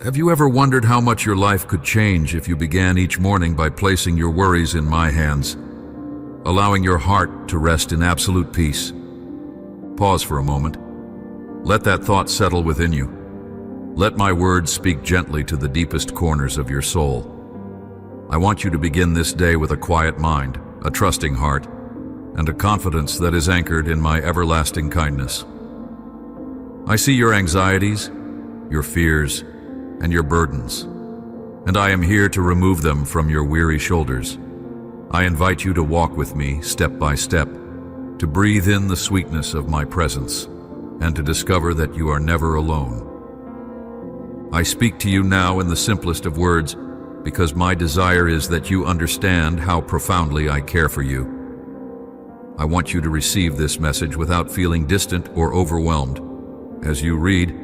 Have you ever wondered how much your life could change if you began each morning by placing your worries in my hands, allowing your heart to rest in absolute peace? Pause for a moment. Let that thought settle within you. Let my words speak gently to the deepest corners of your soul. I want you to begin this day with a quiet mind, a trusting heart, and a confidence that is anchored in my everlasting kindness. I see your anxieties, your fears, and your burdens, and I am here to remove them from your weary shoulders. I invite you to walk with me step by step, to breathe in the sweetness of my presence, and to discover that you are never alone. I speak to you now in the simplest of words because my desire is that you understand how profoundly I care for you. I want you to receive this message without feeling distant or overwhelmed. As you read,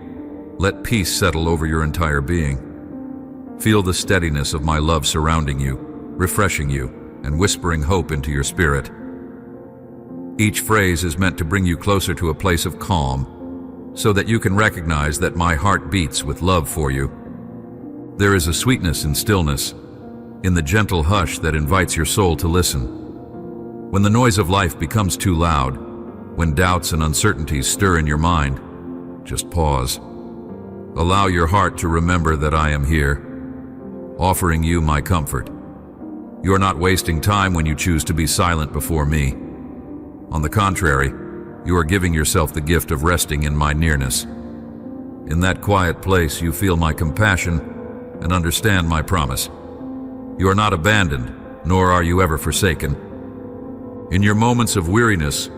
let peace settle over your entire being. Feel the steadiness of my love surrounding you, refreshing you, and whispering hope into your spirit. Each phrase is meant to bring you closer to a place of calm, so that you can recognize that my heart beats with love for you. There is a sweetness in stillness, in the gentle hush that invites your soul to listen. When the noise of life becomes too loud, when doubts and uncertainties stir in your mind, just pause. Allow your heart to remember that I am here, offering you my comfort. You are not wasting time when you choose to be silent before me. On the contrary, you are giving yourself the gift of resting in my nearness. In that quiet place, you feel my compassion and understand my promise. You are not abandoned, nor are you ever forsaken. In your moments of weariness,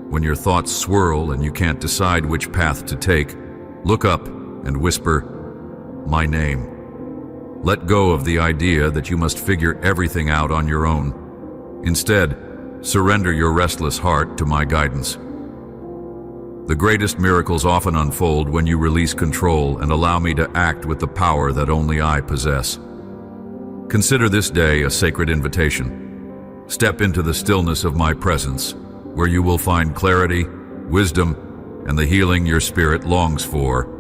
when your thoughts swirl and you can't decide which path to take, look up and whisper, my name. Let go of the idea that you must figure everything out on your own. Instead, surrender your restless heart to my guidance. The greatest miracles often unfold when you release control and allow me to act with the power that only I possess. Consider this day a sacred invitation. Step into the stillness of my presence, where you will find clarity, wisdom, and the healing your spirit longs for.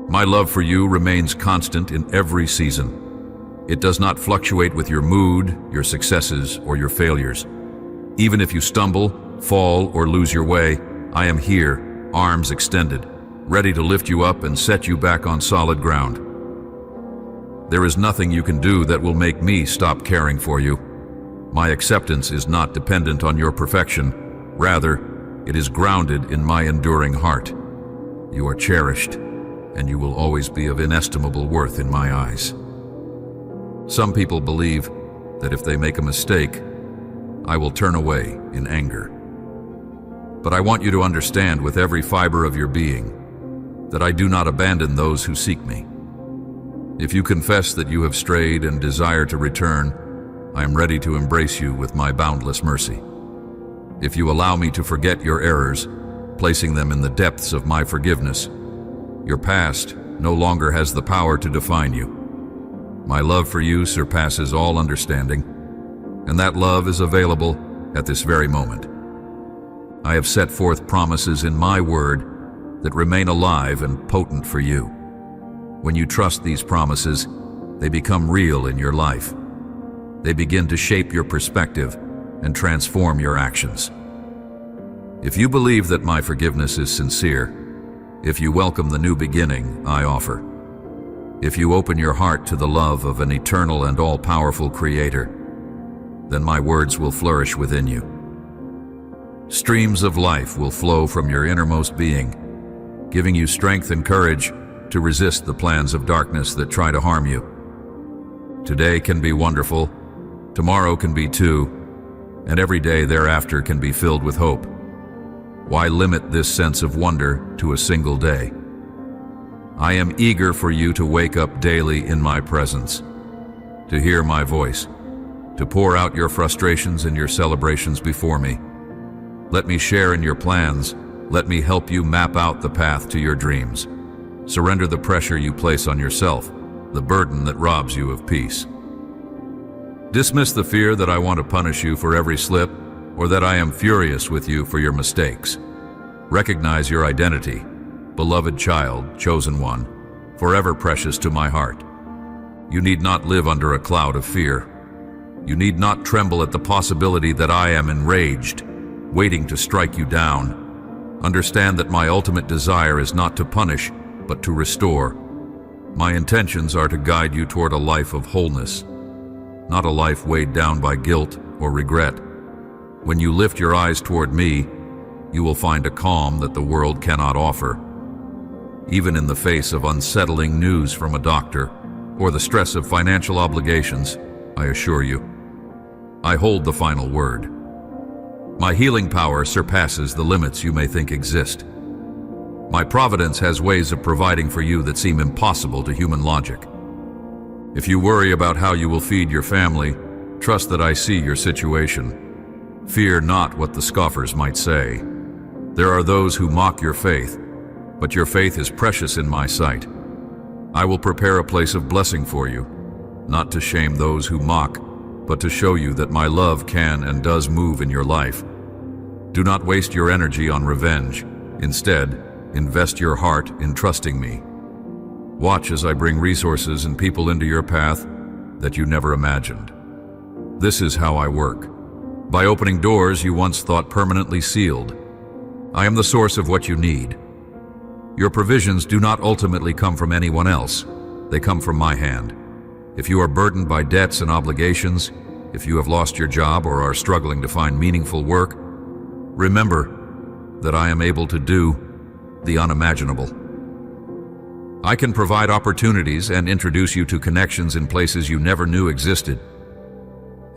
My love for you remains constant in every season. It does not fluctuate with your mood, your successes, or your failures. Even if you stumble, fall, or lose your way, I am here, arms extended, ready to lift you up and set you back on solid ground. There is nothing you can do that will make me stop caring for you. My acceptance is not dependent on your perfection. Rather, it is grounded in my enduring heart. You are cherished, and you will always be of inestimable worth in my eyes. Some people believe that if they make a mistake, I will turn away in anger. But I want you to understand with every fiber of your being that I do not abandon those who seek me. If you confess that you have strayed and desire to return, I am ready to embrace you with my boundless mercy. If you allow me to forget your errors, placing them in the depths of my forgiveness, your past no longer has the power to define you. My love for you surpasses all understanding, and that love is available at this very moment. I have set forth promises in my word that remain alive and potent for you. When you trust these promises, they become real in your life. They begin to shape your perspective and transform your actions. If you believe that my forgiveness is sincere, if you welcome the new beginning I offer, if you open your heart to the love of an eternal and all-powerful Creator, then my words will flourish within you. Streams of life will flow from your innermost being, giving you strength and courage to resist the plans of darkness that try to harm you. Today can be wonderful, tomorrow can be too, and every day thereafter can be filled with hope. Why limit this sense of wonder to a single day? I am eager for you to wake up daily in my presence, to hear my voice, to pour out your frustrations and your celebrations before me. Let me share in your plans. Let me help you map out the path to your dreams. Surrender the pressure you place on yourself, the burden that robs you of peace. Dismiss the fear that I want to punish you for every slip, or that I am furious with you for your mistakes. Recognize your identity, beloved child, chosen one, forever precious to my heart. You need not live under a cloud of fear. You need not tremble at the possibility that I am enraged, waiting to strike you down. Understand that my ultimate desire is not to punish, but to restore. My intentions are to guide you toward a life of wholeness, not a life weighed down by guilt or regret. When you lift your eyes toward me, you will find a calm that the world cannot offer. Even in the face of unsettling news from a doctor or the stress of financial obligations, I assure you, I hold the final word. My healing power surpasses the limits you may think exist. My providence has ways of providing for you that seem impossible to human logic. If you worry about how you will feed your family, trust that I see your situation. Fear not what the scoffers might say. There are those who mock your faith, but your faith is precious in my sight. I will prepare a place of blessing for you, not to shame those who mock, but to show you that my love can and does move in your life. Do not waste your energy on revenge. Instead, invest your heart in trusting me. Watch as I bring resources and people into your path that you never imagined. This is how I work. By opening doors you once thought permanently sealed. I am the source of what you need. Your provisions do not ultimately come from anyone else. They come from my hand. If you are burdened by debts and obligations, if you have lost your job or are struggling to find meaningful work, remember that I am able to do the unimaginable. I can provide opportunities and introduce you to connections in places you never knew existed.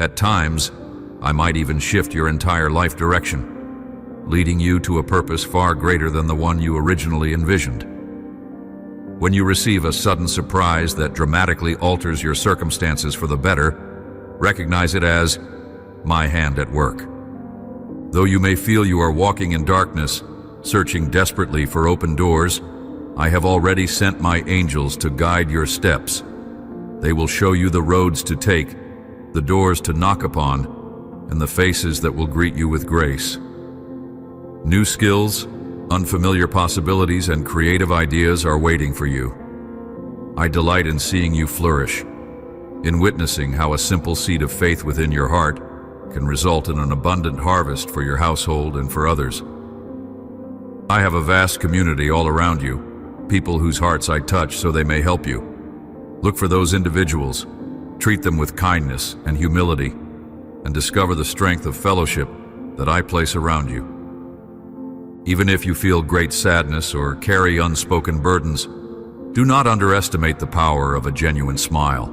At times, I might even shift your entire life direction, leading you to a purpose far greater than the one you originally envisioned. When you receive a sudden surprise that dramatically alters your circumstances for the better, recognize it as my hand at work. Though you may feel you are walking in darkness, searching desperately for open doors, I have already sent my angels to guide your steps. They will show you the roads to take, the doors to knock upon, and the faces that will greet you with grace. New skills, unfamiliar possibilities, and creative ideas are waiting for you. I delight in seeing you flourish, in witnessing how a simple seed of faith within your heart can result in an abundant harvest for your household and for others. I have a vast community all around you, people whose hearts I touch so they may help you. Look for those individuals, treat them with kindness and humility, and discover the strength of fellowship that I place around you. Even if you feel great sadness or carry unspoken burdens, do not underestimate the power of a genuine smile.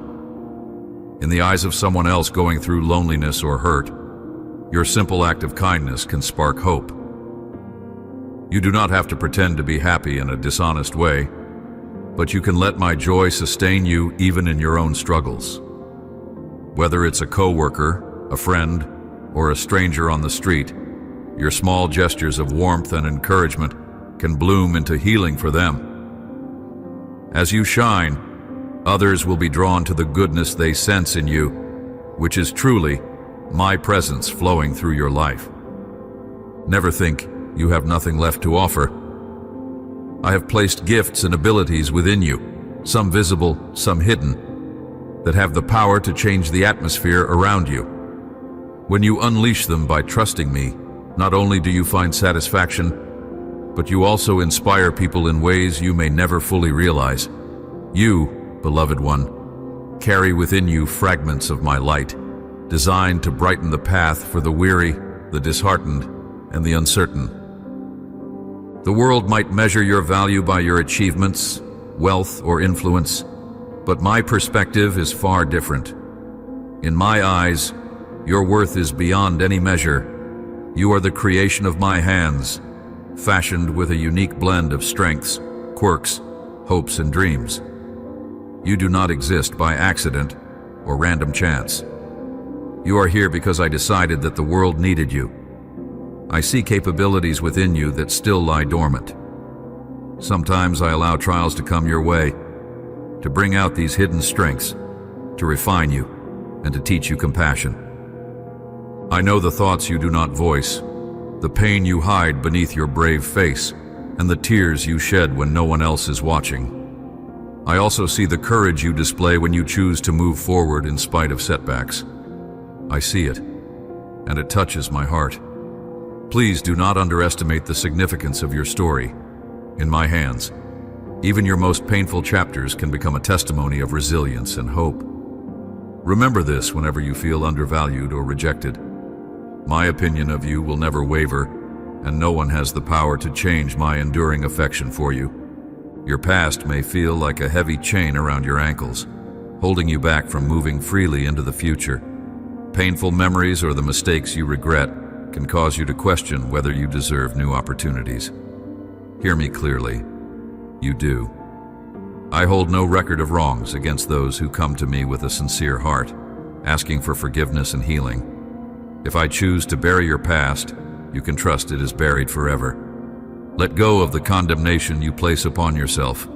In the eyes of someone else going through loneliness or hurt, your simple act of kindness can spark hope. You do not have to pretend to be happy in a dishonest way, but you can let my joy sustain you even in your own struggles. Whether it's a coworker, a friend, or a stranger on the street, your small gestures of warmth and encouragement can bloom into healing for them. As you shine, others will be drawn to the goodness they sense in you, which is truly my presence flowing through your life. Never think you have nothing left to offer. I have placed gifts and abilities within you, some visible, some hidden, that have the power to change the atmosphere around you. When you unleash them by trusting me, not only do you find satisfaction, but you also inspire people in ways you may never fully realize. You, beloved one, carry within you fragments of my light, designed to brighten the path for the weary, the disheartened, and the uncertain. The world might measure your value by your achievements, wealth, or influence, but my perspective is far different. In my eyes, your worth is beyond any measure. You are the creation of my hands, fashioned with a unique blend of strengths, quirks, hopes, and dreams. You do not exist by accident or random chance. You are here because I decided that the world needed you. I see capabilities within you that still lie dormant. Sometimes I allow trials to come your way, to bring out these hidden strengths, to refine you, and to teach you compassion. I know the thoughts you do not voice, the pain you hide beneath your brave face, and the tears you shed when no one else is watching. I also see the courage you display when you choose to move forward in spite of setbacks. I see it, and it touches my heart. Please do not underestimate the significance of your story. In my hands, even your most painful chapters can become a testimony of resilience and hope. Remember this whenever you feel undervalued or rejected. My opinion of you will never waver, and no one has the power to change my enduring affection for you. Your past may feel like a heavy chain around your ankles, holding you back from moving freely into the future. Painful memories or the mistakes you regret can cause you to question whether you deserve new opportunities. Hear me clearly. You do. I hold no record of wrongs against those who come to me with a sincere heart, asking for forgiveness and healing. If I choose to bury your past, you can trust it is buried forever. Let go of the condemnation you place upon yourself.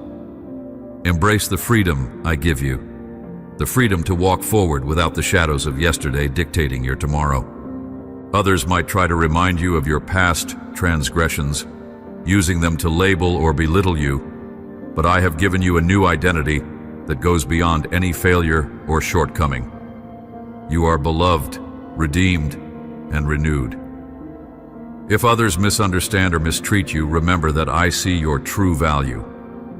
Embrace the freedom I give you, the freedom to walk forward without the shadows of yesterday dictating your tomorrow. Others might try to remind you of your past transgressions, using them to label or belittle you, but I have given you a new identity that goes beyond any failure or shortcoming. You are beloved, redeemed, and renewed. If others misunderstand or mistreat you, remember that I see your true value.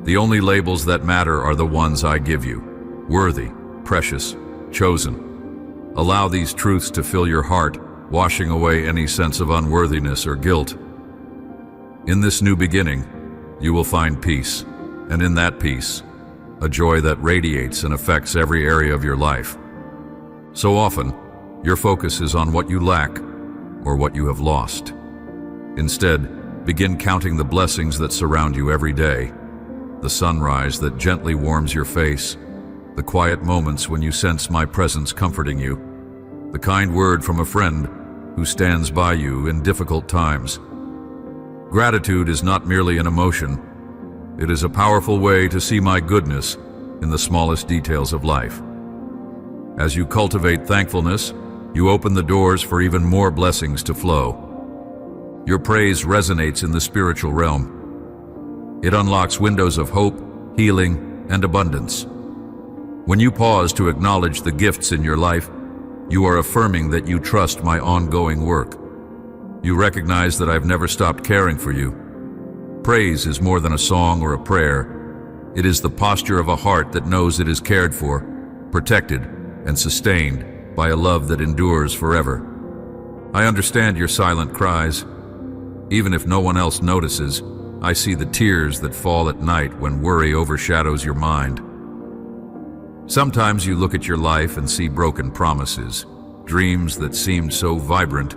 The only labels that matter are the ones I give you: worthy, precious, chosen. Allow these truths to fill your heart, washing away any sense of unworthiness or guilt. In this new beginning, you will find peace, and in that peace, a joy that radiates and affects every area of your life. So often, your focus is on what you lack or what you have lost. Instead, begin counting the blessings that surround you every day: the sunrise that gently warms your face, the quiet moments when you sense my presence comforting you, the kind word from a friend who stands by you in difficult times. Gratitude is not merely an emotion. It is a powerful way to see my goodness in the smallest details of life. As you cultivate thankfulness, you open the doors for even more blessings to flow. Your praise resonates in the spiritual realm. It unlocks windows of hope, healing, and abundance. When you pause to acknowledge the gifts in your life, you are affirming that you trust my ongoing work. You recognize that I've never stopped caring for you. Praise is more than a song or a prayer. It is the posture of a heart that knows it is cared for, protected, and sustained by a love that endures forever. I understand your silent cries. Even if no one else notices, I see the tears that fall at night when worry overshadows your mind. Sometimes you look at your life and see broken promises, dreams that seemed so vibrant,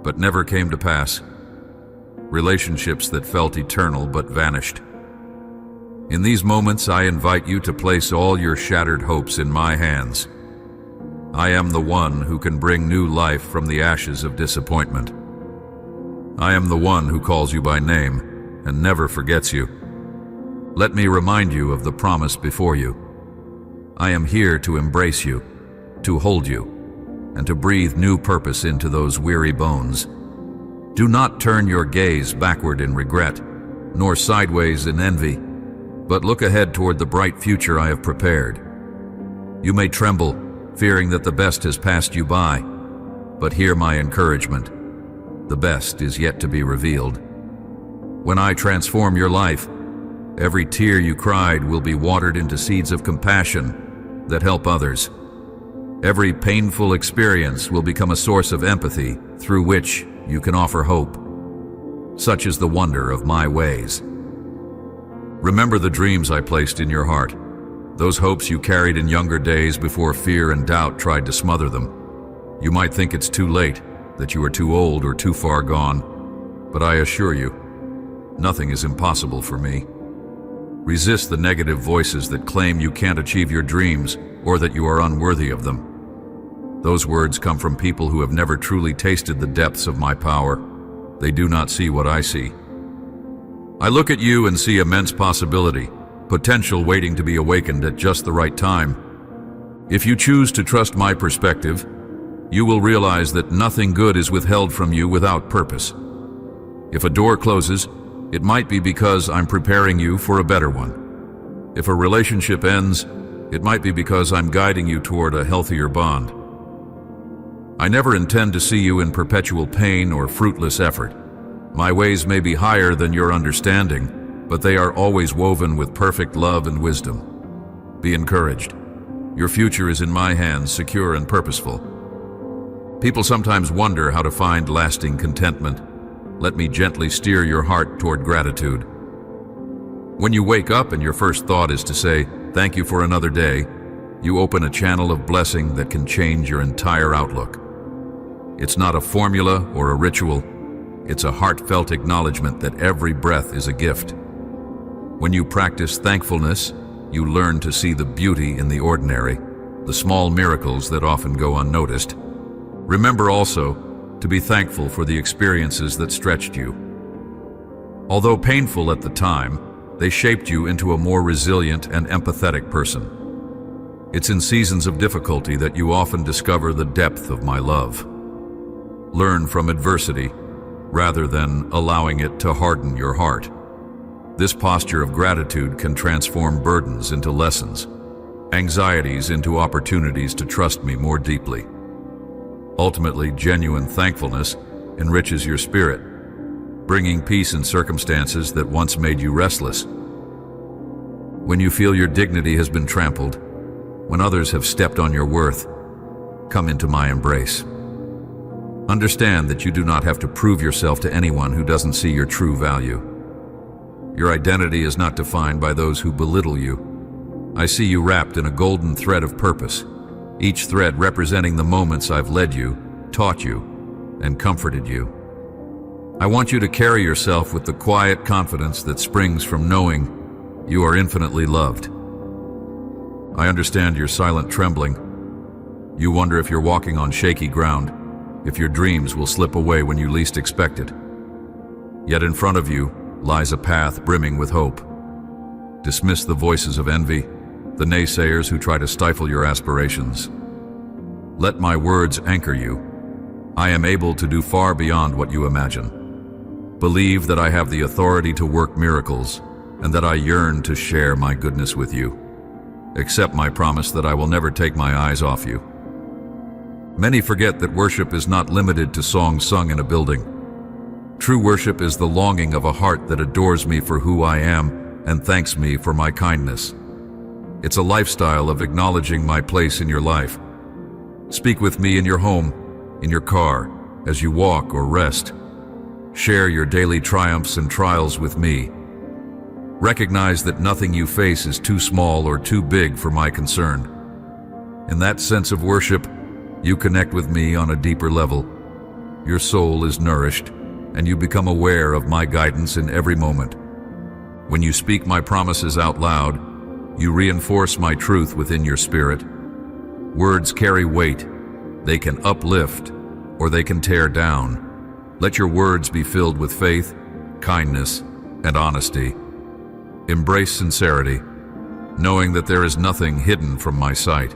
but never came to pass. Relationships that felt eternal but vanished. In these moments, I invite you to place all your shattered hopes in my hands. I am the one who can bring new life from the ashes of disappointment. I am the one who calls you by name and never forgets you. Let me remind you of the promise before you. I am here to embrace you, to hold you, and to breathe new purpose into those weary bones. Do not turn your gaze backward in regret, nor sideways in envy, but look ahead toward the bright future I have prepared. You may tremble, fearing that the best has passed you by, but hear my encouragement. The best is yet to be revealed. When I transform your life, every tear you cried will be watered into seeds of compassion that help others. Every painful experience will become a source of empathy through which you can offer hope. Such is the wonder of my ways. Remember the dreams I placed in your heart, those hopes you carried in younger days before fear and doubt tried to smother them. You might think it's too late, that you are too old or too far gone, but I assure you, nothing is impossible for me. Resist the negative voices that claim you can't achieve your dreams or that you are unworthy of them. Those words come from people who have never truly tasted the depths of my power. They do not see what I see. I look at you and see immense possibility, potential waiting to be awakened at just the right time. If you choose to trust my perspective, you will realize that nothing good is withheld from you without purpose. If a door closes, it might be because I'm preparing you for a better one. If a relationship ends, it might be because I'm guiding you toward a healthier bond. I never intend to see you in perpetual pain or fruitless effort. My ways may be higher than your understanding, but they are always woven with perfect love and wisdom. Be encouraged. Your future is in my hands, secure and purposeful. People sometimes wonder how to find lasting contentment. Let me gently steer your heart toward gratitude. When you wake up and your first thought is to say, "Thank you for another day," you open a channel of blessing that can change your entire outlook. It's not a formula or a ritual. It's a heartfelt acknowledgement that every breath is a gift. When you practice thankfulness, you learn to see the beauty in the ordinary, the small miracles that often go unnoticed. Remember also to be thankful for the experiences that stretched you. Although painful at the time, they shaped you into a more resilient and empathetic person. It's in seasons of difficulty that you often discover the depth of my love. Learn from adversity, rather than allowing it to harden your heart. This posture of gratitude can transform burdens into lessons, anxieties into opportunities to trust me more deeply. Ultimately, genuine thankfulness enriches your spirit, bringing peace in circumstances that once made you restless. When you feel your dignity has been trampled, when others have stepped on your worth, come into my embrace. Understand that you do not have to prove yourself to anyone who doesn't see your true value. Your identity is not defined by those who belittle you. I see you wrapped in a golden thread of purpose, each thread representing the moments I've led you, taught you, and comforted you. I want you to carry yourself with the quiet confidence that springs from knowing you are infinitely loved. I understand your silent trembling. You wonder if you're walking on shaky ground, if your dreams will slip away when you least expect it. Yet in front of you lies a path brimming with hope. Dismiss the voices of envy, the naysayers who try to stifle your aspirations. Let my words anchor you. I am able to do far beyond what you imagine. Believe that I have the authority to work miracles, and that I yearn to share my goodness with you. Accept my promise that I will never take my eyes off you. Many forget that worship is not limited to songs sung in a building. True worship is the longing of a heart that adores me for who I am and thanks me for my kindness. It's a lifestyle of acknowledging my place in your life. Speak with me in your home, in your car, as you walk or rest. Share your daily triumphs and trials with me. Recognize that nothing you face is too small or too big for my concern. In that sense of worship, you connect with me on a deeper level. Your soul is nourished, and you become aware of my guidance in every moment. When you speak my promises out loud, you reinforce my truth within your spirit. Words carry weight. They can uplift, or they can tear down. Let your words be filled with faith, kindness, and honesty. Embrace sincerity, knowing that there is nothing hidden from my sight.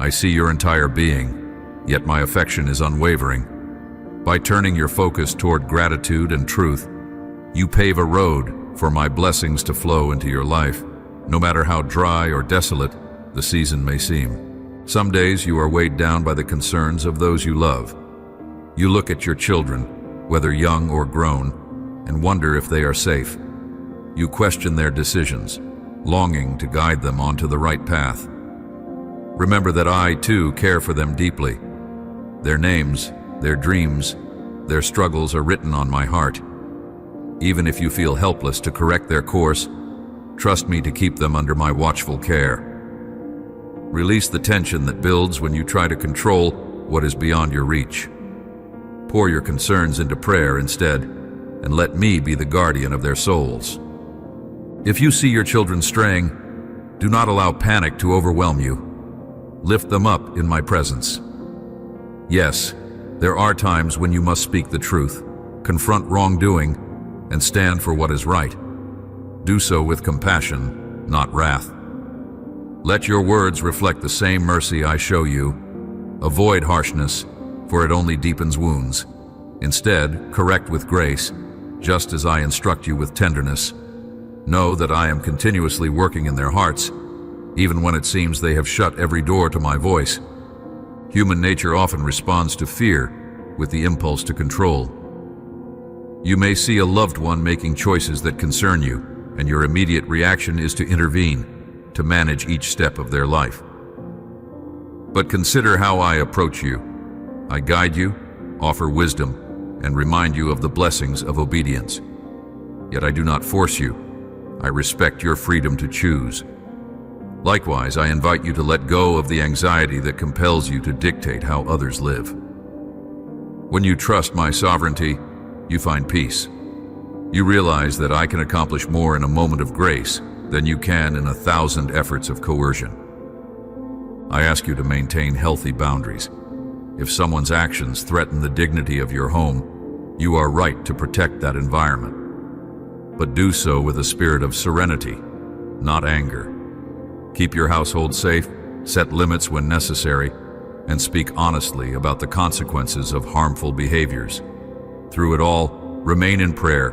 I see your entire being, yet my affection is unwavering. By turning your focus toward gratitude and truth, you pave a road for my blessings to flow into your life, no matter how dry or desolate the season may seem. Some days you are weighed down by the concerns of those you love. You look at your children, whether young or grown, and wonder if they are safe. You question their decisions, longing to guide them onto the right path. Remember that I, too, care for them deeply. Their names, their dreams, their struggles are written on my heart. Even if you feel helpless to correct their course, trust me to keep them under my watchful care. Release the tension that builds when you try to control what is beyond your reach. Pour your concerns into prayer instead, and let me be the guardian of their souls. If you see your children straying, do not allow panic to overwhelm you. Lift them up in my presence. Yes, there are times when you must speak the truth, confront wrongdoing, and stand for what is right. Do so with compassion, not wrath. Let your words reflect the same mercy I show you. Avoid harshness, for it only deepens wounds. Instead, correct with grace, just as I instruct you with tenderness. Know that I am continuously working in their hearts, even when it seems they have shut every door to my voice. Human nature often responds to fear with the impulse to control. You may see a loved one making choices that concern you, and your immediate reaction is to intervene, to manage each step of their life. But consider how I approach you. I guide you, offer wisdom, and remind you of the blessings of obedience. Yet I do not force you. I respect your freedom to choose. Likewise, I invite you to let go of the anxiety that compels you to dictate how others live. When you trust my sovereignty, you find peace. You realize that I can accomplish more in a moment of grace than you can in 1,000 efforts of coercion. I ask you to maintain healthy boundaries. If someone's actions threaten the dignity of your home, you are right to protect that environment. But do so with a spirit of serenity, not anger. Keep your household safe, set limits when necessary, and speak honestly about the consequences of harmful behaviors. Through it all, remain in prayer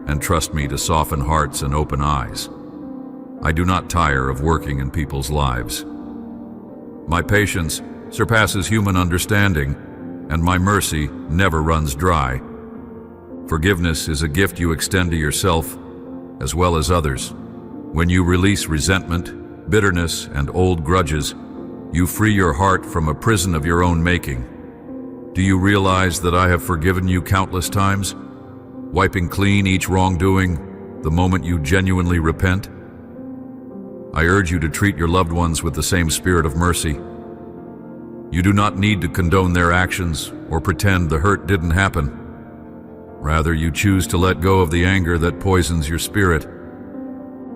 and trust me to soften hearts and open eyes. I do not tire of working in people's lives. My patience surpasses human understanding, and my mercy never runs dry. Forgiveness is a gift you extend to yourself as well as others. When you release resentment, bitterness, and old grudges, you free your heart from a prison of your own making. Do you realize that I have forgiven you countless times, wiping clean each wrongdoing the moment you genuinely repent? I urge you to treat your loved ones with the same spirit of mercy. You do not need to condone their actions or pretend the hurt didn't happen. Rather, you choose to let go of the anger that poisons your spirit.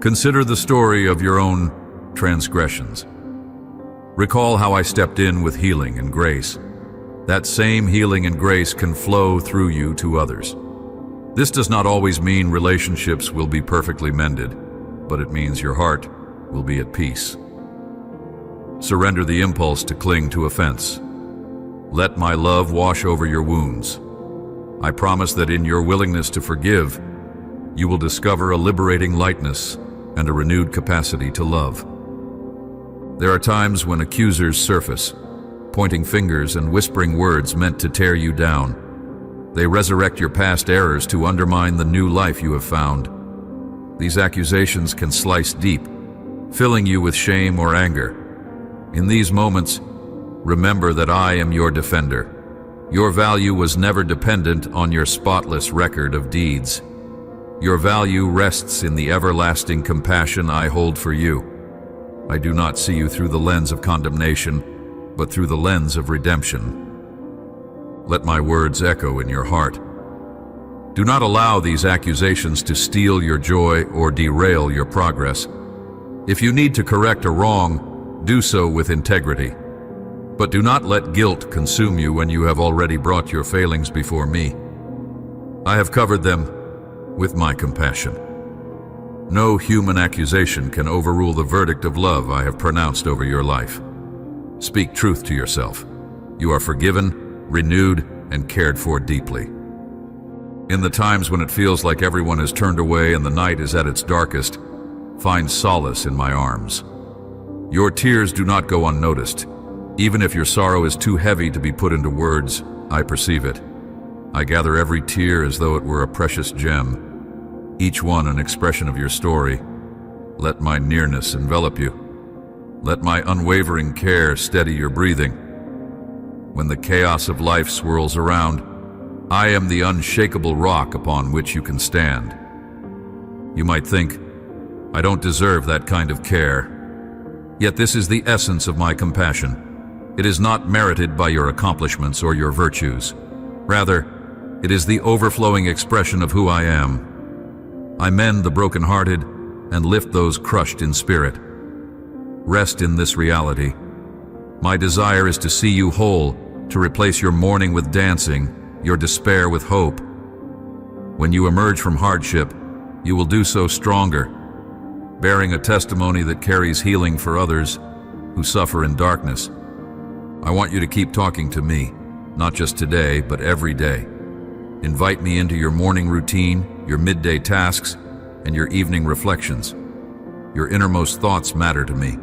Consider the story of your own transgressions. Recall how I stepped in with healing and grace. That same healing and grace can flow through you to others. This does not always mean relationships will be perfectly mended, but it means your heart will be at peace. Surrender the impulse to cling to offense. Let my love wash over your wounds. I promise that in your willingness to forgive, you will discover a liberating lightness and a renewed capacity to love. There are times when accusers surface, pointing fingers and whispering words meant to tear you down. They resurrect your past errors to undermine the new life you have found. These accusations can slice deep, filling you with shame or anger. In these moments, remember that I am your defender. Your value was never dependent on your spotless record of deeds. Your value rests in the everlasting compassion I hold for you. I do not see you through the lens of condemnation, but through the lens of redemption. Let my words echo in your heart. Do not allow these accusations to steal your joy or derail your progress. If you need to correct a wrong, do so with integrity. But do not let guilt consume you when you have already brought your failings before me. I have covered them with my compassion. No human accusation can overrule the verdict of love I have pronounced over your life. Speak truth to yourself. You are forgiven, renewed, and cared for deeply. In the times when it feels like everyone has turned away and the night is at its darkest, find solace in my arms. Your tears do not go unnoticed. Even if your sorrow is too heavy to be put into words, I perceive it. I gather every tear as though it were a precious gem, each one an expression of your story. Let my nearness envelop you. Let my unwavering care steady your breathing. When the chaos of life swirls around, I am the unshakable rock upon which you can stand. You might think, I don't deserve that kind of care. Yet this is the essence of my compassion. It is not merited by your accomplishments or your virtues. Rather, it is the overflowing expression of who I am. I mend the brokenhearted and lift those crushed in spirit. Rest in this reality. My desire is to see you whole, to replace your mourning with dancing, your despair with hope. When you emerge from hardship, you will do so stronger, bearing a testimony that carries healing for others who suffer in darkness. I want you to keep talking to me, not just today, but every day. Invite me into your morning routine, your midday tasks, and your evening reflections. Your innermost thoughts matter to me.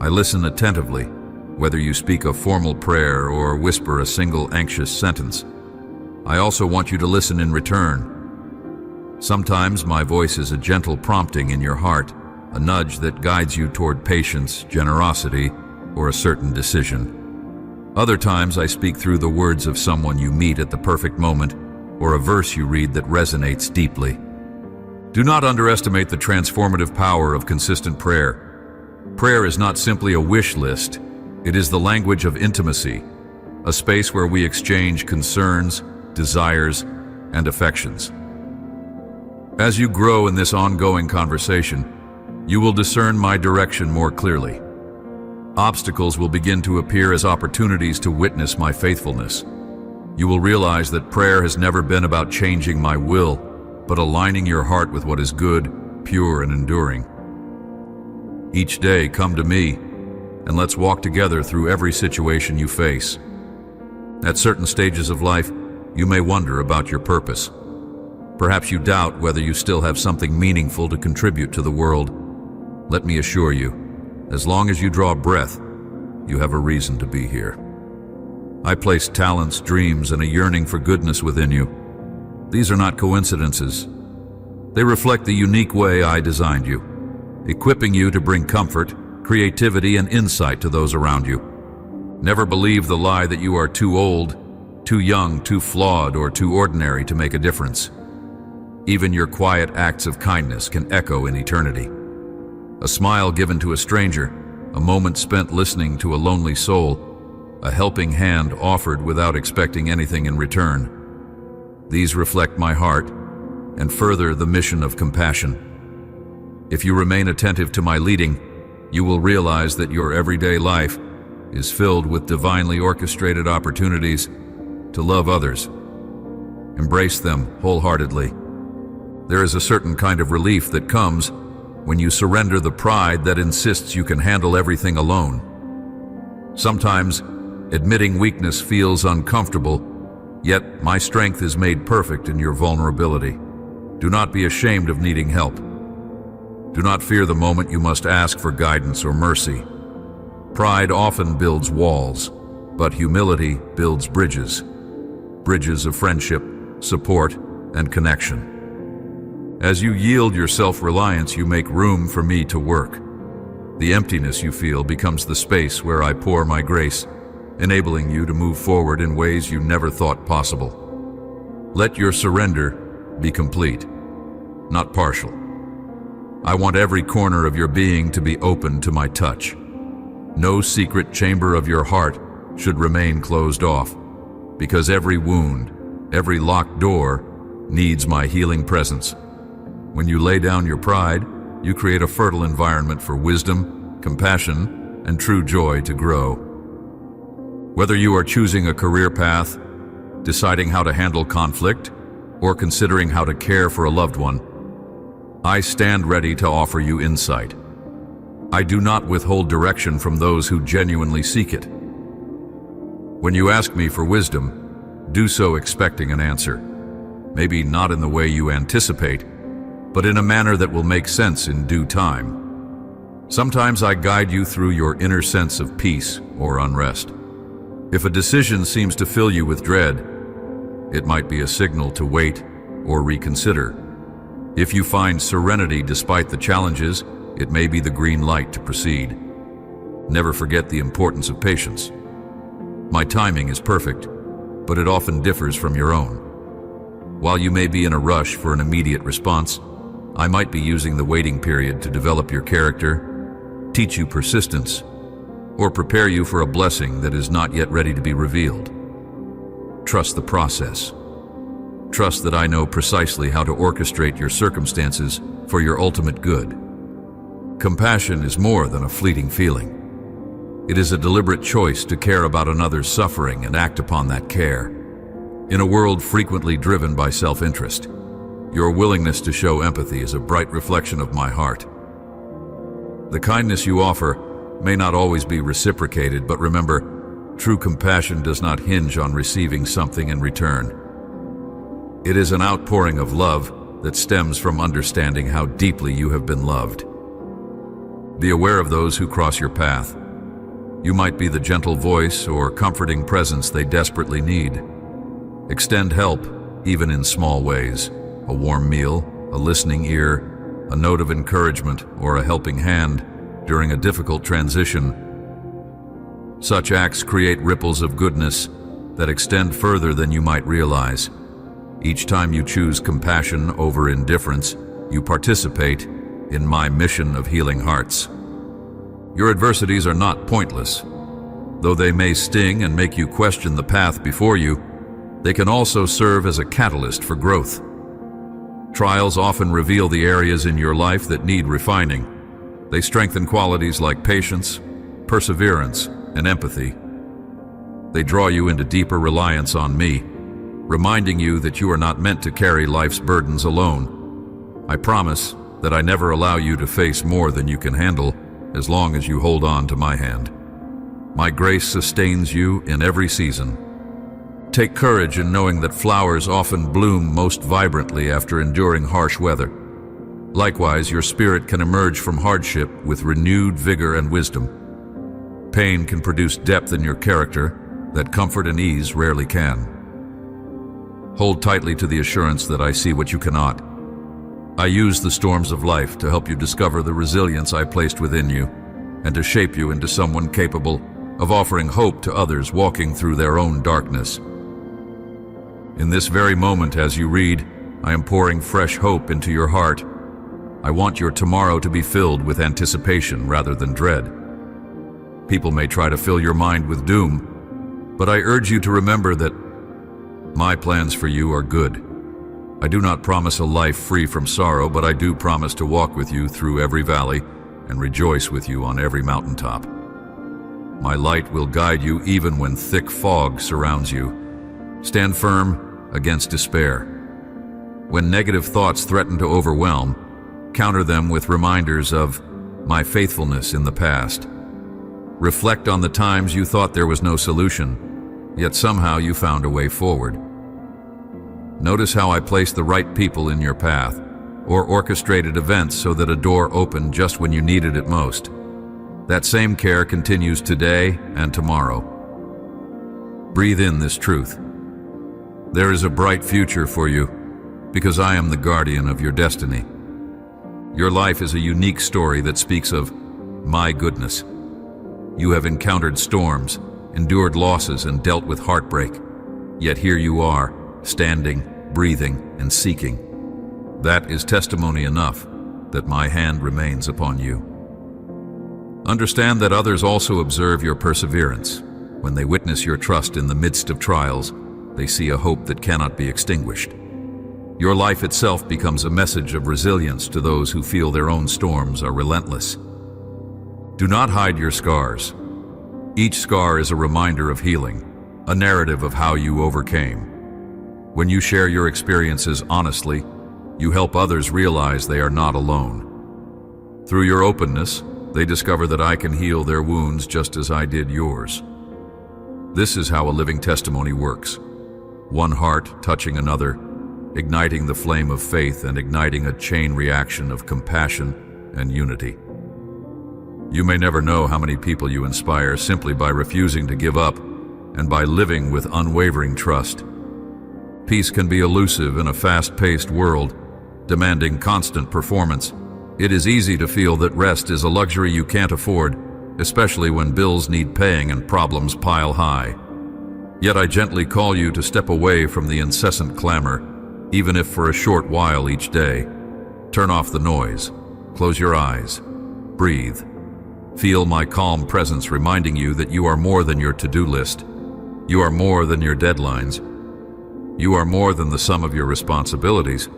I listen attentively, whether you speak a formal prayer or whisper a single anxious sentence. I also want you to listen in return. Sometimes my voice is a gentle prompting in your heart, a nudge that guides you toward patience, generosity, or a certain decision. Other times I speak through the words of someone you meet at the perfect moment, or a verse you read that resonates deeply. Do not underestimate the transformative power of consistent prayer. Prayer is not simply a wish list. It is the language of intimacy, a space where we exchange concerns, desires, and affections. As you grow in this ongoing conversation, you will discern my direction more clearly. Obstacles will begin to appear as opportunities to witness my faithfulness. You will realize that prayer has never been about changing my will, but aligning your heart with what is good, pure, and enduring. Each day, come to me, and let's walk together through every situation you face. At certain stages of life, you may wonder about your purpose. Perhaps you doubt whether you still have something meaningful to contribute to the world. Let me assure you, as long as you draw breath, you have a reason to be here. I place talents, dreams, and a yearning for goodness within you. These are not coincidences. They reflect the unique way I designed you, equipping you to bring comfort, creativity, and insight to those around you. Never believe the lie that you are too old, too young, too flawed, or too ordinary to make a difference. Even your quiet acts of kindness can echo in eternity. A smile given to a stranger, a moment spent listening to a lonely soul, a helping hand offered without expecting anything in return. These reflect my heart and further the mission of compassion. If you remain attentive to my leading, you will realize that your everyday life is filled with divinely orchestrated opportunities to love others. Embrace them wholeheartedly. There is a certain kind of relief that comes when you surrender the pride that insists you can handle everything alone. Sometimes, admitting weakness feels uncomfortable, yet my strength is made perfect in your vulnerability. Do not be ashamed of needing help. Do not fear the moment you must ask for guidance or mercy. Pride often builds walls, but humility builds bridges. Bridges of friendship, support, and connection. As you yield your self-reliance, you make room for me to work. The emptiness you feel becomes the space where I pour my grace, enabling you to move forward in ways you never thought possible. Let your surrender be complete, not partial. I want every corner of your being to be open to my touch. No secret chamber of your heart should remain closed off, because every wound, every locked door needs my healing presence. When you lay down your pride, you create a fertile environment for wisdom, compassion, and true joy to grow. Whether you are choosing a career path, deciding how to handle conflict, or considering how to care for a loved one, I stand ready to offer you insight. I do not withhold direction from those who genuinely seek it. When you ask me for wisdom, do so expecting an answer. Maybe not in the way you anticipate, but in a manner that will make sense in due time. Sometimes I guide you through your inner sense of peace or unrest. If a decision seems to fill you with dread, it might be a signal to wait or reconsider. If you find serenity despite the challenges, it may be the green light to proceed. Never forget the importance of patience. My timing is perfect, but it often differs from your own. While you may be in a rush for an immediate response, I might be using the waiting period to develop your character, teach you persistence, or prepare you for a blessing that is not yet ready to be revealed. Trust the process. Trust that I know precisely how to orchestrate your circumstances for your ultimate good. Compassion is more than a fleeting feeling. It is a deliberate choice to care about another's suffering and act upon that care. In a world frequently driven by self-interest, your willingness to show empathy is a bright reflection of my heart. The kindness you offer may not always be reciprocated, but remember, true compassion does not hinge on receiving something in return. It is an outpouring of love, that stems from understanding how deeply you have been loved. Be aware of those who cross your path. You might be the gentle voice or comforting presence they desperately need. Extend help, even in small ways. A warm meal, a listening ear, a note of encouragement, or a helping hand during a difficult transition. Such acts create ripples of goodness that extend further than you might realize. Each time you choose compassion over indifference, you participate in my mission of healing hearts. Your adversities are not pointless. Though they may sting and make you question the path before you, they can also serve as a catalyst for growth. Trials often reveal the areas in your life that need refining. They strengthen qualities like patience, perseverance, and empathy. They draw you into deeper reliance on me, reminding you that you are not meant to carry life's burdens alone. I promise that I never allow you to face more than you can handle as long as you hold on to my hand. My grace sustains you in every season. Take courage in knowing that flowers often bloom most vibrantly after enduring harsh weather. Likewise, your spirit can emerge from hardship with renewed vigor and wisdom. Pain can produce depth in your character that comfort and ease rarely can. Hold tightly to the assurance that I see what you cannot. I use the storms of life to help you discover the resilience I placed within you and to shape you into someone capable of offering hope to others walking through their own darkness. In this very moment, as you read, I am pouring fresh hope into your heart. I want your tomorrow to be filled with anticipation rather than dread. People may try to fill your mind with doom, but I urge you to remember that my plans for you are good. I do not promise a life free from sorrow, but I do promise to walk with you through every valley and rejoice with you on every mountaintop. My light will guide you even when thick fog surrounds you. Stand firm against despair. When negative thoughts threaten to overwhelm, counter them with reminders of my faithfulness in the past. Reflect on the times you thought there was no solution, yet somehow you found a way forward. Notice how I placed the right people in your path, or orchestrated events so that a door opened just when you needed it most. That same care continues today and tomorrow. Breathe in this truth. There is a bright future for you, because I am the guardian of your destiny. Your life is a unique story that speaks of my goodness. You have encountered storms, endured losses, and dealt with heartbreak. Yet here you are, standing, breathing, and seeking. That is testimony enough that my hand remains upon you. Understand that others also observe your perseverance. When they witness your trust in the midst of trials, they see a hope that cannot be extinguished. Your life itself becomes a message of resilience to those who feel their own storms are relentless. Do not hide your scars. Each scar is a reminder of healing, a narrative of how you overcame. When you share your experiences honestly, you help others realize they are not alone. Through your openness, they discover that I can heal their wounds just as I did yours. This is how a living testimony works. One heart touching another, igniting the flame of faith and igniting a chain reaction of compassion and unity. You may never know how many people you inspire simply by refusing to give up and by living with unwavering trust. Peace can be elusive in a fast-paced world, demanding constant performance. It is easy to feel that rest is a luxury you can't afford, especially when bills need paying and problems pile high. Yet I gently call you to step away from the incessant clamor, even if for a short while each day. Turn off the noise, close your eyes, breathe. Feel my calm presence reminding you that you are more than your to-do list. You are more than your deadlines. You are more than the sum of your responsibilities.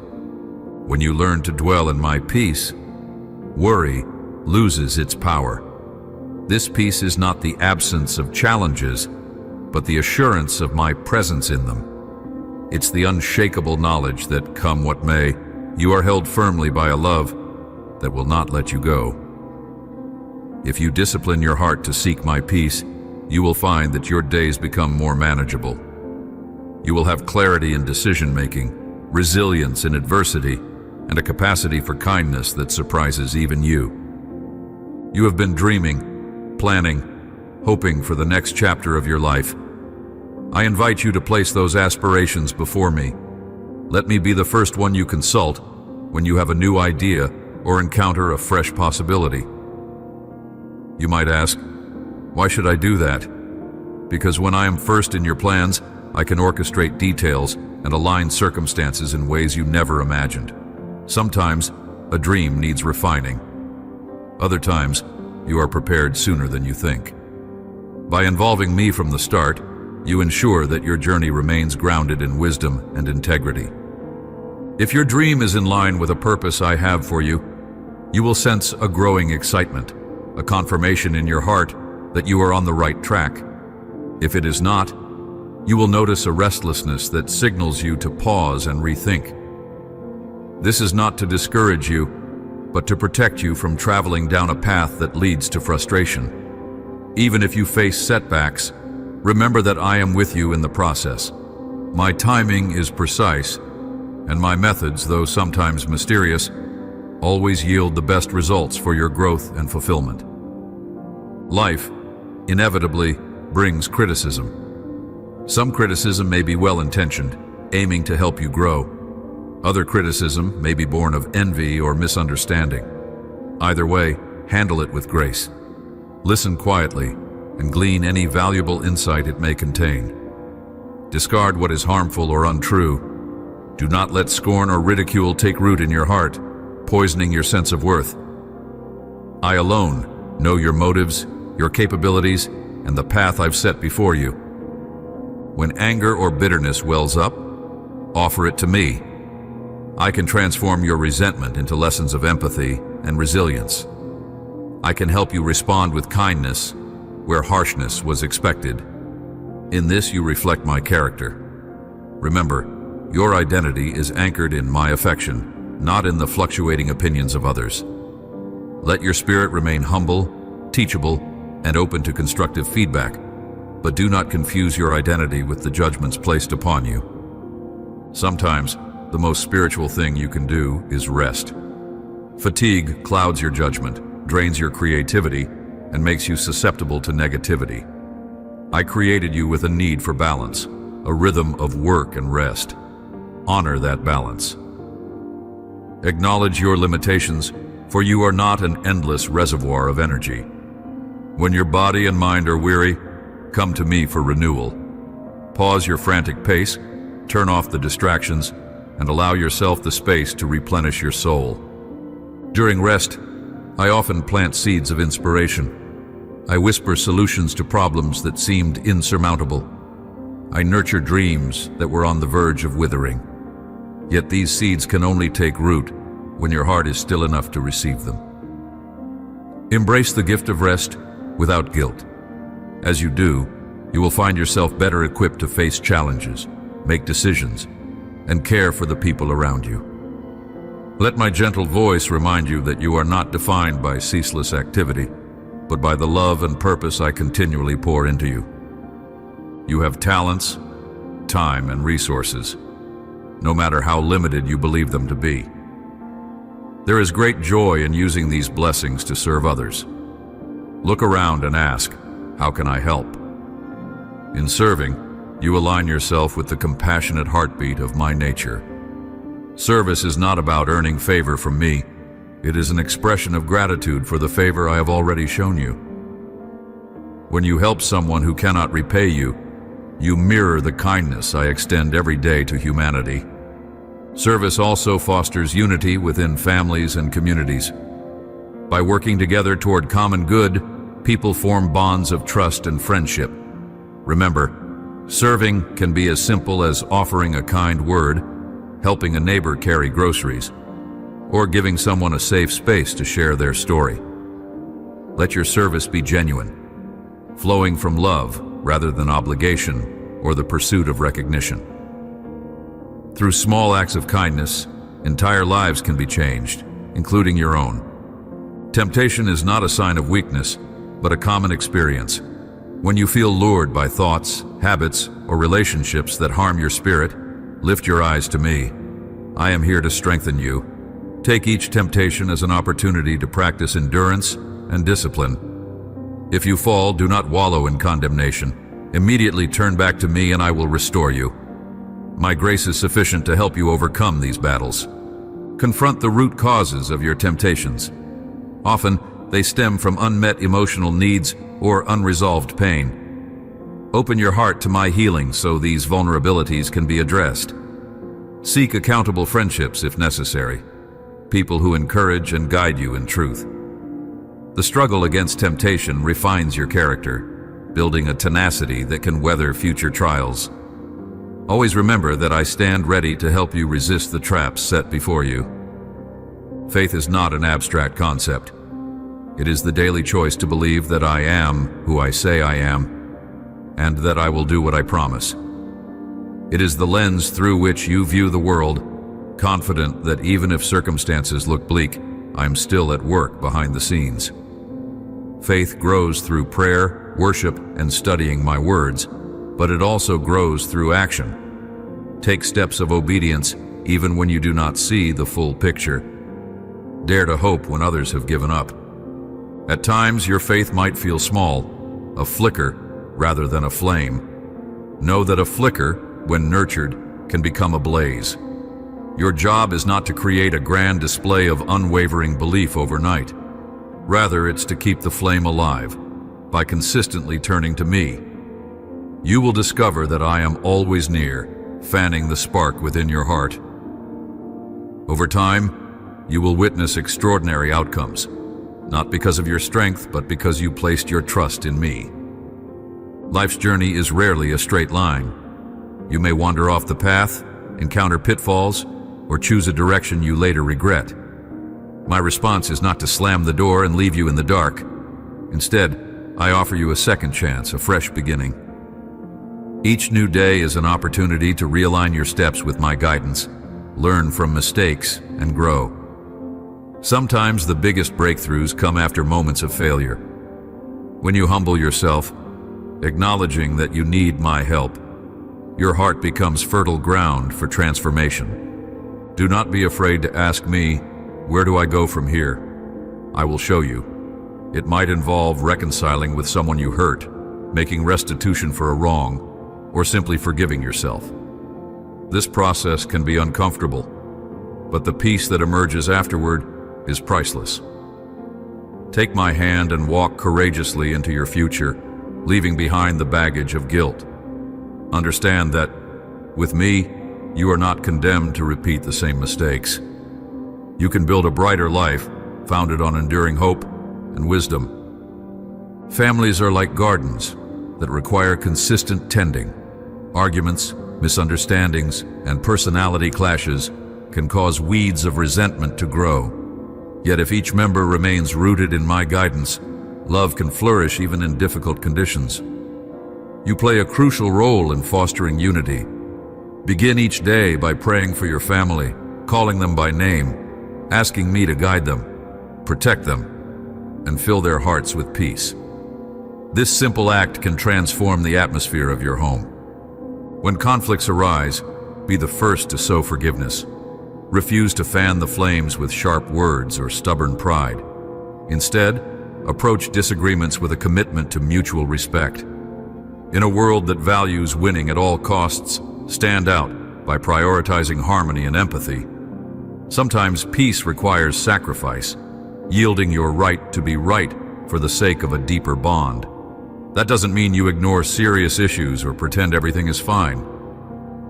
When you learn to dwell in my peace, worry loses its power. This peace is not the absence of challenges, but the assurance of my presence in them. It's the unshakable knowledge that, come what may, you are held firmly by a love that will not let you go. If you discipline your heart to seek my peace, you will find that your days become more manageable. You will have clarity in decision-making, resilience in adversity, and a capacity for kindness that surprises even you. You have been dreaming, planning, hoping for the next chapter of your life. I invite you to place those aspirations before me. Let me be the first one you consult when you have a new idea or encounter a fresh possibility. You might ask, why should I do that? Because when I am first in your plans, I can orchestrate details and align circumstances in ways you never imagined. Sometimes, a dream needs refining. Other times, you are prepared sooner than you think. By involving me from the start, you ensure that your journey remains grounded in wisdom and integrity. If your dream is in line with a purpose I have for you, you will sense a growing excitement, a confirmation in your heart that you are on the right track. If it is not, you will notice a restlessness that signals you to pause and rethink. This is not to discourage you, but to protect you from traveling down a path that leads to frustration. Even if you face setbacks, remember that I am with you in the process. My timing is precise, and my methods, though sometimes mysterious, always yield the best results for your growth and fulfillment. Life, inevitably, brings criticism. Some criticism may be well-intentioned, aiming to help you grow. Other criticism may be born of envy or misunderstanding. Either way, handle it with grace. Listen quietly and glean any valuable insight it may contain. Discard what is harmful or untrue. Do not let scorn or ridicule take root in your heart, poisoning your sense of worth. I alone know your motives, your capabilities, and the path I've set before you. When anger or bitterness wells up, offer it to me. I can transform your resentment into lessons of empathy and resilience. I can help you respond with kindness where harshness was expected. In this, you reflect my character. Remember, your identity is anchored in my affection, not in the fluctuating opinions of others. Let your spirit remain humble, teachable, and open to constructive feedback, but do not confuse your identity with the judgments placed upon you. Sometimes, the most spiritual thing you can do is rest. Fatigue clouds your judgment, drains your creativity, and makes you susceptible to negativity. I created you with a need for balance, a rhythm of work and rest. Honor that balance. Acknowledge your limitations, for you are not an endless reservoir of energy. When your body and mind are weary, come to me for renewal. Pause your frantic pace, turn off the distractions, and allow yourself the space to replenish your soul. During rest, I often plant seeds of inspiration. I whisper solutions to problems that seemed insurmountable. I nurture dreams that were on the verge of withering. Yet these seeds can only take root when your heart is still enough to receive them. Embrace the gift of rest without guilt. As you do, you will find yourself better equipped to face challenges, make decisions, and care for the people around you. Let my gentle voice remind you that you are not defined by ceaseless activity, but by the love and purpose I continually pour into you. You have talents, time, and resources, no matter how limited you believe them to be. There is great joy in using these blessings to serve others. Look around and ask, how can I help? In serving, you align yourself with the compassionate heartbeat of my nature. Service is not about earning favor from me. It is an expression of gratitude for the favor I have already shown you. When you help someone who cannot repay you, you mirror the kindness I extend every day to humanity. Service also fosters unity within families and communities. By working together toward common good, people form bonds of trust and friendship. Remember, serving can be as simple as offering a kind word, helping a neighbor carry groceries, or giving someone a safe space to share their story. Let your service be genuine, flowing from love rather than obligation or the pursuit of recognition. Through small acts of kindness, entire lives can be changed, including your own. Temptation is not a sign of weakness, but a common experience. When you feel lured by thoughts, habits, or relationships that harm your spirit, lift your eyes to me. I am here to strengthen you, Take each temptation as an opportunity to practice endurance and discipline. If you fall, do not wallow in condemnation. Immediately turn back to me and I will restore you. My grace is sufficient to help you overcome these battles. Confront the root causes of your temptations. Often, they stem from unmet emotional needs or unresolved pain. Open your heart to my healing so these vulnerabilities can be addressed. Seek accountable friendships if necessary, people who encourage and guide you in truth. The struggle against temptation refines your character, building a tenacity that can weather future trials. Always remember that I stand ready to help you resist the traps set before you. Faith is not an abstract concept. It is the daily choice to believe that I am who I say I am, and that I will do what I promise. It is the lens through which you view the world, confident that even if circumstances look bleak, I'm still at work behind the scenes. Faith grows through prayer, worship, and studying my words, but it also grows through action. Take steps of obedience even when you do not see the full picture. Dare to hope when others have given up. At times, your faith might feel small, a flicker rather than a flame. Know that a flicker, when nurtured, can become a blaze. Your job is not to create a grand display of unwavering belief overnight. Rather, it's to keep the flame alive by consistently turning to me. You will discover that I am always near, fanning the spark within your heart. Over time, you will witness extraordinary outcomes, not because of your strength, but because you placed your trust in me. Life's journey is rarely a straight line. You may wander off the path, encounter pitfalls, or choose a direction you later regret. My response is not to slam the door and leave you in the dark. Instead, I offer you a second chance, a fresh beginning. Each new day is an opportunity to realign your steps with my guidance, learn from mistakes, and grow. Sometimes the biggest breakthroughs come after moments of failure. When you humble yourself, acknowledging that you need my help, your heart becomes fertile ground for transformation. Do not be afraid to ask me, where do I go from here? I will show you. It might involve reconciling with someone you hurt, making restitution for a wrong, or simply forgiving yourself. This process can be uncomfortable, but the peace that emerges afterward is priceless. Take my hand and walk courageously into your future, leaving behind the baggage of guilt. Understand that, with me, you are not condemned to repeat the same mistakes. You can build a brighter life, founded on enduring hope and wisdom. Families are like gardens that require consistent tending. Arguments, misunderstandings, and personality clashes can cause weeds of resentment to grow. Yet if each member remains rooted in my guidance, love can flourish even in difficult conditions. You play a crucial role in fostering unity. Begin each day by praying for your family, calling them by name, asking me to guide them, protect them, and fill their hearts with peace. This simple act can transform the atmosphere of your home. When conflicts arise, be the first to sow forgiveness. Refuse to fan the flames with sharp words or stubborn pride. Instead, approach disagreements with a commitment to mutual respect. In a world that values winning at all costs, stand out by prioritizing harmony and empathy. Sometimes peace requires sacrifice, yielding your right to be right for the sake of a deeper bond. That doesn't mean you ignore serious issues or pretend everything is fine.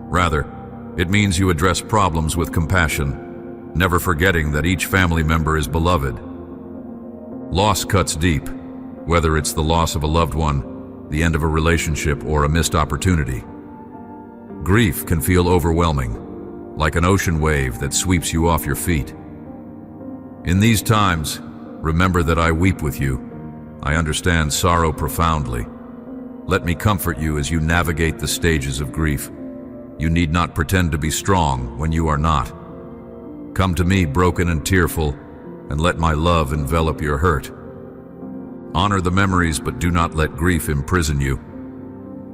Rather, it means you address problems with compassion, never forgetting that each family member is beloved. Loss cuts deep, whether it's the loss of a loved one, the end of a relationship, or a missed opportunity. Grief can feel overwhelming, like an ocean wave that sweeps you off your feet. In these times, remember that I weep with you. I understand sorrow profoundly. Let me comfort you as you navigate the stages of grief. You need not pretend to be strong when you are not. Come to me broken and tearful, and let my love envelop your hurt. Honor the memories, but do not let grief imprison you.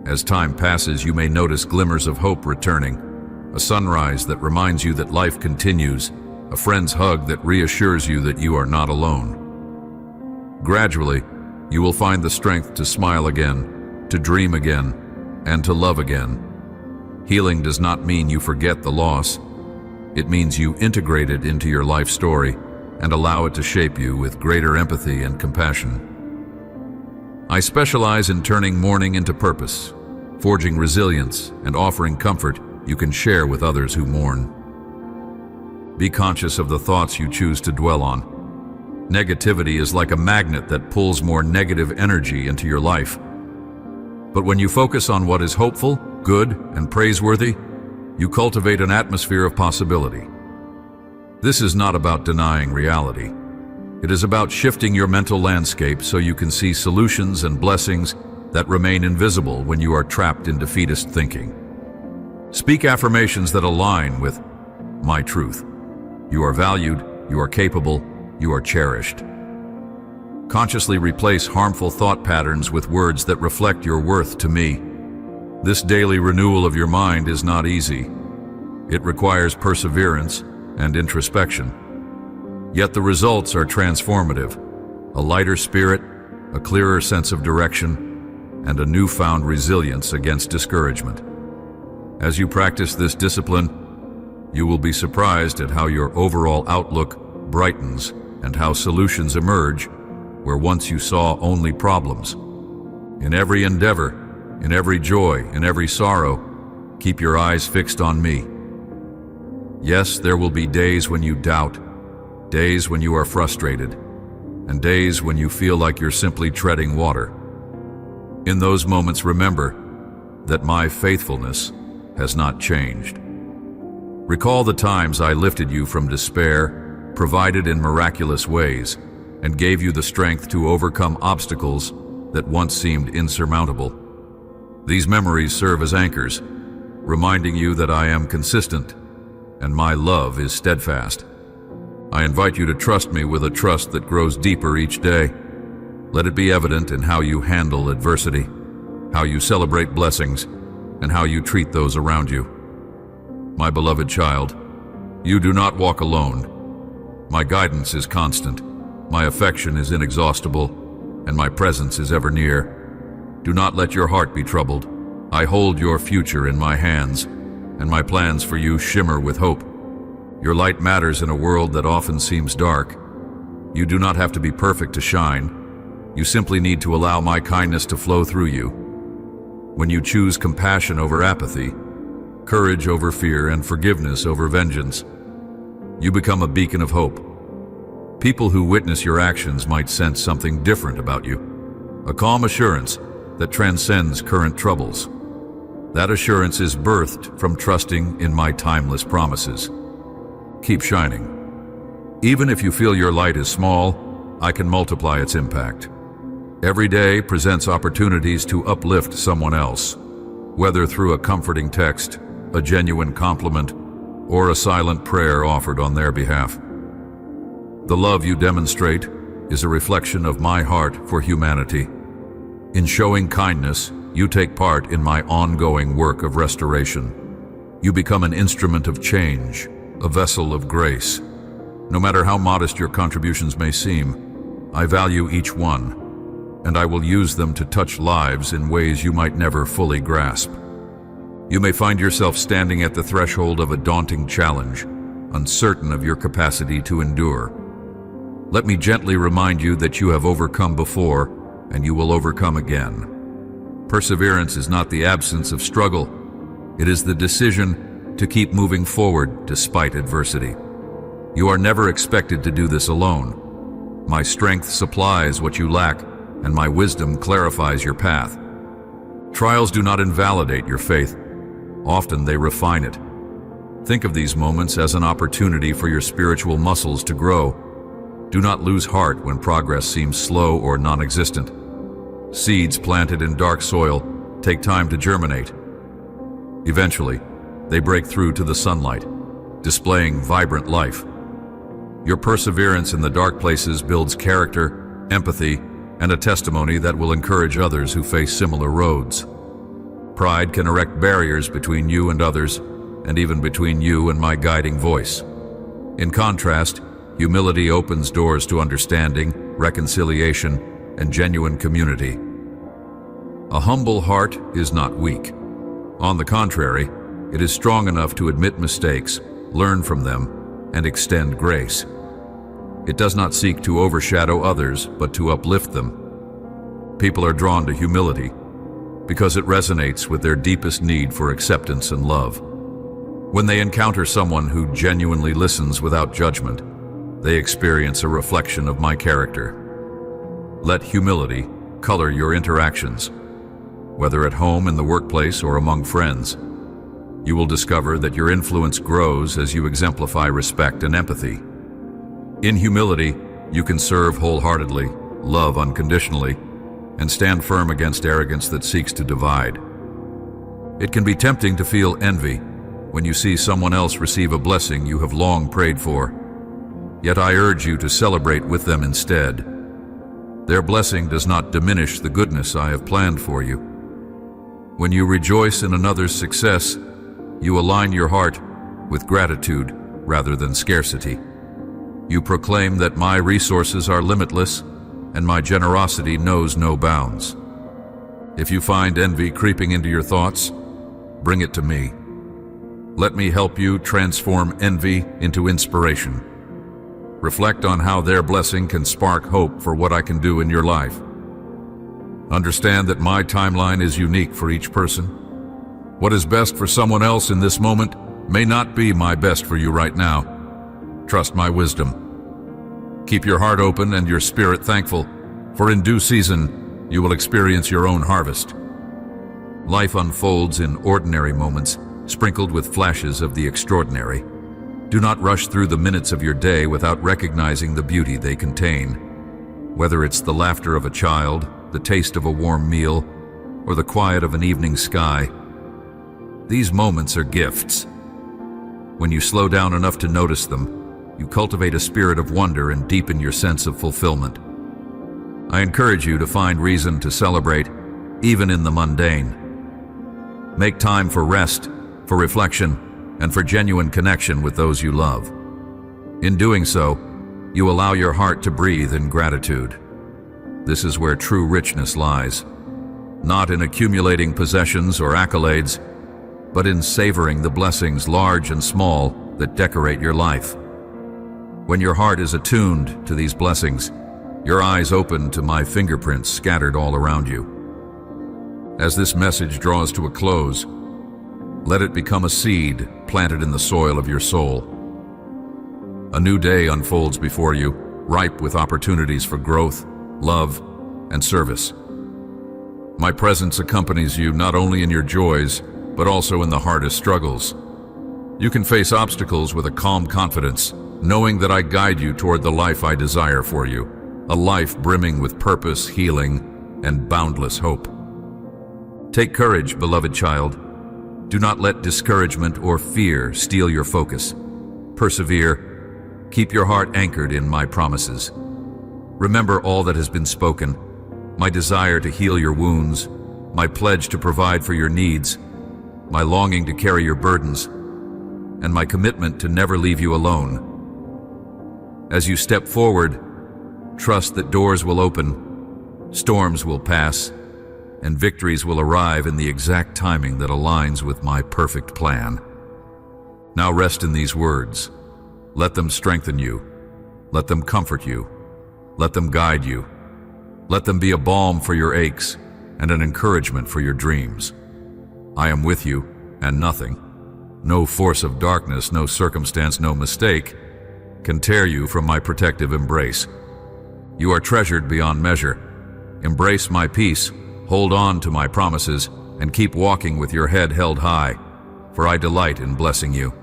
As time passes, you may notice glimmers of hope returning, a sunrise that reminds you that life continues, a friend's hug that reassures you that you are not alone. Gradually, you will find the strength to smile again, to dream again, and to love again. Healing does not mean you forget the loss. It means you integrate it into your life story and allow it to shape you with greater empathy and compassion. I specialize in turning mourning into purpose, forging resilience, and offering comfort you can share with others who mourn. Be conscious of the thoughts you choose to dwell on. Negativity is like a magnet that pulls more negative energy into your life. But when you focus on what is hopeful, good, and praiseworthy, you cultivate an atmosphere of possibility. This is not about denying reality. It is about shifting your mental landscape so you can see solutions and blessings that remain invisible when you are trapped in defeatist thinking. Speak affirmations that align with my truth. You are valued, you are capable, you are cherished. Consciously replace harmful thought patterns with words that reflect your worth to me. This daily renewal of your mind is not easy. It requires perseverance and introspection. Yet the results are transformative. A lighter spirit, a clearer sense of direction, and a newfound resilience against discouragement. As you practice this discipline, you will be surprised at how your overall outlook brightens and how solutions emerge where once you saw only problems. In every endeavor, in every joy, in every sorrow, keep your eyes fixed on me. Yes, there will be days when you doubt, days when you are frustrated, and days when you feel like you're simply treading water. In those moments, remember that my faithfulness has not changed. Recall the times I lifted you from despair, provided in miraculous ways, and gave you the strength to overcome obstacles that once seemed insurmountable. These memories serve as anchors, reminding you that I am consistent and my love is steadfast. I invite you to trust me with a trust that grows deeper each day. Let it be evident in how you handle adversity, how you celebrate blessings, and how you treat those around you. My beloved child, you do not walk alone. My guidance is constant, my affection is inexhaustible, and my presence is ever near. Do not let your heart be troubled. I hold your future in my hands, and my plans for you shimmer with hope. Your light matters in a world that often seems dark. You do not have to be perfect to shine. You simply need to allow my kindness to flow through you. When you choose compassion over apathy, courage over fear, and forgiveness over vengeance, you become a beacon of hope. People who witness your actions might sense something different about you, a calm assurance that transcends current troubles. That assurance is birthed from trusting in my timeless promises. Keep shining. Even if you feel your light is small, I can multiply its impact. Every day presents opportunities to uplift someone else, whether through a comforting text, a genuine compliment, or a silent prayer offered on their behalf. The love you demonstrate is a reflection of my heart for humanity. In showing kindness, you take part in my ongoing work of restoration. You become an instrument of change, a vessel of grace. No matter how modest your contributions may seem, I value each one, and I will use them to touch lives in ways you might never fully grasp. You may find yourself standing at the threshold of a daunting challenge, uncertain of your capacity to endure. Let me gently remind you that you have overcome before, and you will overcome again. Perseverance is not the absence of struggle. It is the decision to keep moving forward despite adversity. You are never expected to do this alone. My strength supplies what you lack, and my wisdom clarifies your path. Trials do not invalidate your faith. Often they refine it. Think of these moments as an opportunity for your spiritual muscles to grow. Do not lose heart when progress seems slow or non-existent. Seeds planted in dark soil take time to germinate. Eventually, they break through to the sunlight, displaying vibrant life. Your perseverance in the dark places builds character, empathy, and a testimony that will encourage others who face similar roads. Pride can erect barriers between you and others, and even between you and my guiding voice. In contrast, humility opens doors to understanding, reconciliation, and genuine community. A humble heart is not weak. On the contrary, it is strong enough to admit mistakes, learn from them, and extend grace. It does not seek to overshadow others, but to uplift them. People are drawn to humility because it resonates with their deepest need for acceptance and love. When they encounter someone who genuinely listens without judgment, they experience a reflection of my character. Let humility color your interactions, whether at home, in the workplace, or among friends. You will discover that your influence grows as you exemplify respect and empathy. In humility, you can serve wholeheartedly, love unconditionally, and stand firm against arrogance that seeks to divide. It can be tempting to feel envy when you see someone else receive a blessing you have long prayed for. Yet I urge you to celebrate with them instead. Their blessing does not diminish the goodness I have planned for you. When you rejoice in another's success, you align your heart with gratitude rather than scarcity. You proclaim that my resources are limitless and my generosity knows no bounds. If you find envy creeping into your thoughts, bring it to me. Let me help you transform envy into inspiration. Reflect on how their blessing can spark hope for what I can do in your life. Understand that my timeline is unique for each person. What is best for someone else in this moment may not be my best for you right now. Trust my wisdom. Keep your heart open and your spirit thankful, for in due season you will experience your own harvest. Life unfolds in ordinary moments, sprinkled with flashes of the extraordinary. Do not rush through the minutes of your day without recognizing the beauty they contain. Whether it's the laughter of a child, the taste of a warm meal, or the quiet of an evening sky, these moments are gifts. When you slow down enough to notice them, you cultivate a spirit of wonder and deepen your sense of fulfillment. I encourage you to find reason to celebrate, even in the mundane. Make time for rest, for reflection, and for genuine connection with those you love. In doing so, you allow your heart to breathe in gratitude. This is where true richness lies, not in accumulating possessions or accolades, but in savoring the blessings, large and small, that decorate your life. When your heart is attuned to these blessings, your eyes open to my fingerprints scattered all around you. As this message draws to a close, let it become a seed planted in the soil of your soul. A new day unfolds before you, ripe with opportunities for growth, love, and service. My presence accompanies you not only in your joys, but also in the hardest struggles. You can face obstacles with a calm confidence, knowing that I guide you toward the life I desire for you, a life brimming with purpose, healing, and boundless hope. Take courage, beloved child. Do not let discouragement or fear steal your focus. Persevere. Keep your heart anchored in my promises. Remember all that has been spoken, my desire to heal your wounds, my pledge to provide for your needs, my longing to carry your burdens, and my commitment to never leave you alone. As you step forward, trust that doors will open, storms will pass, and victories will arrive in the exact timing that aligns with my perfect plan. Now rest in these words. Let them strengthen you. Let them comfort you. Let them guide you. Let them be a balm for your aches and an encouragement for your dreams. I am with you, and nothing, no force of darkness, no circumstance, no mistake, can tear you from my protective embrace. You are treasured beyond measure. Embrace my peace, hold on to my promises, and keep walking with your head held high, for I delight in blessing you.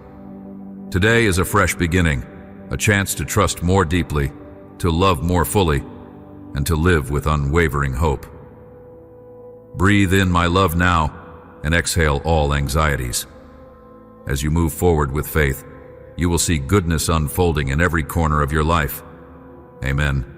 Today is a fresh beginning, a chance to trust more deeply, to love more fully, and to live with unwavering hope. Breathe in my love now, and exhale all anxieties. As you move forward with faith, you will see goodness unfolding in every corner of your life. Amen.